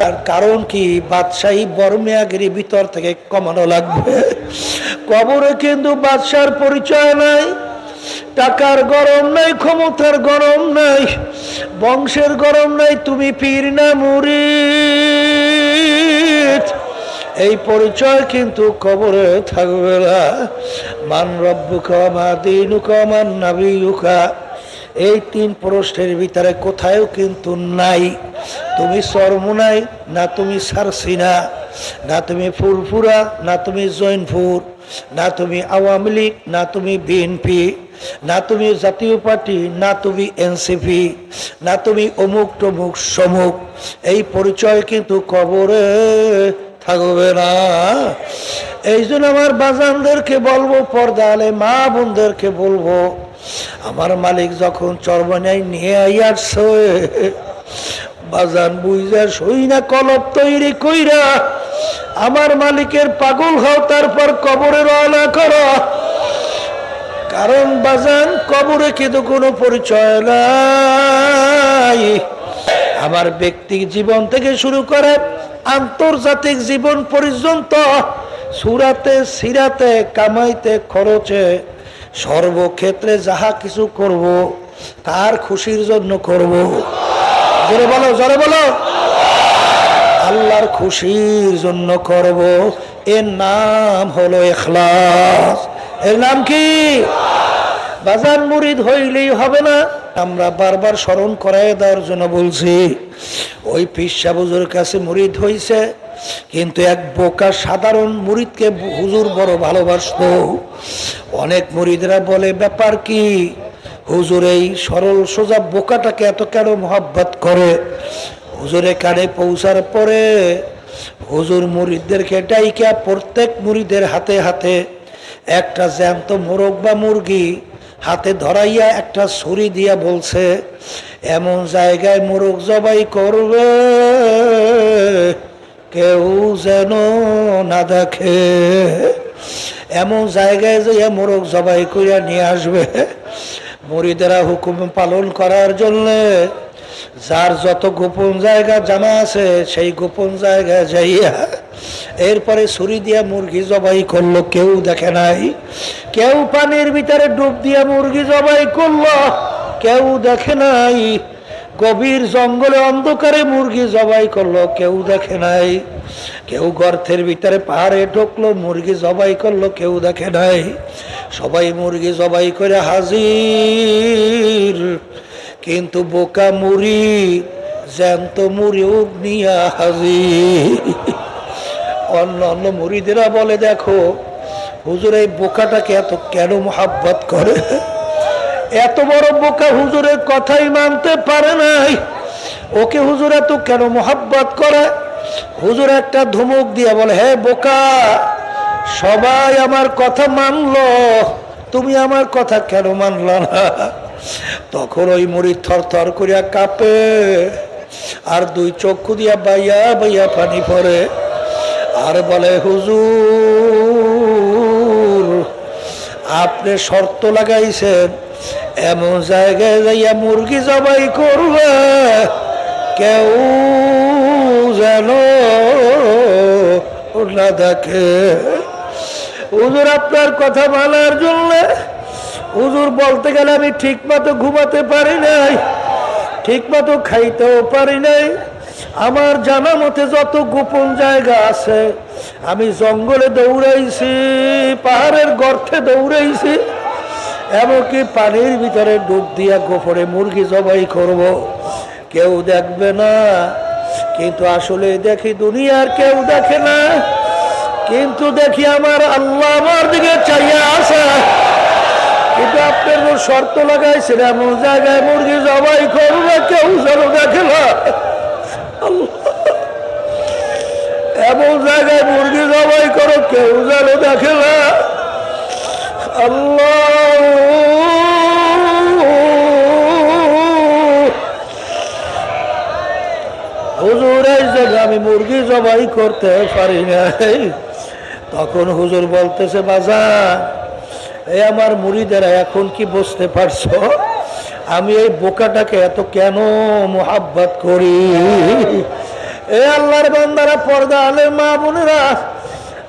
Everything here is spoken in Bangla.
তার কারণ কি? বাদশাহী বর্মেয়াগিরি ভিতর থেকে কমানো লাগবে। কবরে কিন্তু বাদশার পরিচয় নাই, টাকার গরম নাই, ক্ষমতার গরম নাই, বংশের গরম নাই, তুমি পীর না মুরিদ, এই পরিচয় কিন্তু কবরে থাকবে না। মান রব্বুকা মা দীনুকা মান নাবিয়ুকা, এই তিন প্রশ্নের ভিতরে কোথাও কিন্তু নাই। তুমি চরমোনাই না, তুমি সারসিনা না, তুমি ফুরফুরা না, তুমি জৈনপুর না, তুমি আওয়ামী লীগ না, তুমি বিএনপি না, তুমি জাতীয় পার্টি না, তুমি এনসিপি না, তুমি অমুক টমুক সমুক, এই পরিচয় কিন্তু কবরে থাকবে না। এই জন্য আমার বাজানদেরকে বলবো, পর্দা আলে মা বোনদেরকে বলবো, আমার মালিক যখন চরমনাই নিয়ে আইয়াছে, বাজান বুঝা সই না কলব তৈরি কইরা আমার মালিকের পাগল হও, তারপর কবরে রওনা করো। কারণ বাজান কবরে কিন্তু কোনো পরিচয় নাই। আমার ব্যক্তিক জীবন থেকে শুরু করে আন্তর্জাতিক জীবন পর্যন্ত, সুরাতে সিরাতে কামাইতে খরচে সর্বক্ষেত্রে যাহা কিছু করব তার খুশির জন্য করব। জোরে বলো, জোরে বলো, আল্লাহর খুশির জন্য করব। এর নাম হলো ইখলাস। এর নাম কি? বাজার মুরিদ হইলেই হবে না। আমরা বারবার স্মরণ করায় দেওয়ার জন্য বলছি, ওই পীর সাহেব হুজুর কাছে মুরিদ হইছে, কিন্তু এক বোকা সাধারণ মুরিদকে হুজুর বড় ভালোবাসত। অনেক মুরিদরা বলে, ব্যাপার কি হুজুর এই সরল সোজা বোকাটাকে এত কেন মোহাব্বত করে? হুজুরে কানে পৌঁছার পরে হুজুর মুরিদদেরকে ডাইকা প্রত্যেক মুরিদের হাতে হাতে একটা জ্যান্ত মোরগ বা মুরগি হাতে ধরাইয়া একটা ছুরি দিয়া বলছে, এমন জায়গায় মোরগ জবাই করবে কেউ যেন না দেখে, এমন জায়গায় যে মোরগ জবাই করিয়া নিয়ে আসবে। মুরিদেরা হুকুম পালন করার জন্য যার যত গোপন জায়গা জানা আছে সেই গোপন জায়গায় যাইয়া এরপরে ছুরি দিয়া মুরগি জবাই করলো, কেউ দেখে নাই। কেউ পানির ভিতরে ডুব দিয়া মুরগি জবাই করলো, কেউ দেখে নাই। গভীর জঙ্গলে অন্ধকারে মুরগি জবাই করলো, কেউ দেখে নাই। কেউ গর্তের ভিতরে পাহাড়ে ঢুকলো, মুরগি জবাই করলো, কেউ দেখে নাই। সবাই মুরগি জবাই করে হাজির, কিন্তু বোকা মুড়ি জ্যান্ত মুড়ি নিয়া হাজির। অন্য অন্য মুড়িদেরা বলে, দেখো হুজুর এই বোকাটাকে এত কেন মোহাব্বত করে? এত বড় বোকা হুজুরের কথাই মানতে পারে নাই, ওকে হুজুর এত কেন মোহাব্বত করে? হুজুর একটা ধমক দিয়া বলে, হে বোকা, সবাই আমার কথা মানলো, তুমি আমার কথা কেন মানল না? তখন ওই মুড়ি থর থর করিয়া কাঁপে, আর দুই চক্ষু দিয়া বাইয়া বাইয়া পানি পড়ে, আর বলে, হুজুর আপনি শর্ত লাগাইছেন এমন জায়গায় যাইয়া মুরগি জবাই করবে কেউ যেন না দেখে। হুজুর আপনার কথা মানার জন্য, হুজুর বলতে গেলে আমি ঠিক মতো ঘুমাতে পারি নাই, ঠিক মতো খাইতেও পারি নাই। আমার জানা মতে যত গোপন জায়গা আছে আমি জঙ্গলে দৌড়াইছি, পাহাড়ের গর্তে দৌড়াইছি, এমনকি পানির ভিতরে ডুব দিয়া গোপনে মুরগি জবাই করব, কেউ দেখবে না। কিন্তু আসলে দেখি দুনিয়ার কেউ দেখে না, কিন্তু দেখি আমার আল্লাহ আমার দিকে চাইয়া আছে। কিন্তু আপনার শর্ত লাগাইছেন এমন জায়গায় মুরগি জবাই করবে কেউ যেন দেখে না, এমন জায়গায় মুরগি জবাই করো কেউ যেন দেখে না। আল্লাহ হুজুর এই জায়গায় আমি মুরগি জবাই করতে পারি নাই। তখন হুজুর বলতেছে, বাজান এই আমার মুরিদেরা এখন কি বুঝতে পারছো আমি এই বোকাটাকে এত কেন মোহাব্বত করি? এ আল্লাহর বান্দারা, পর্দা আলে মা বোনেরা,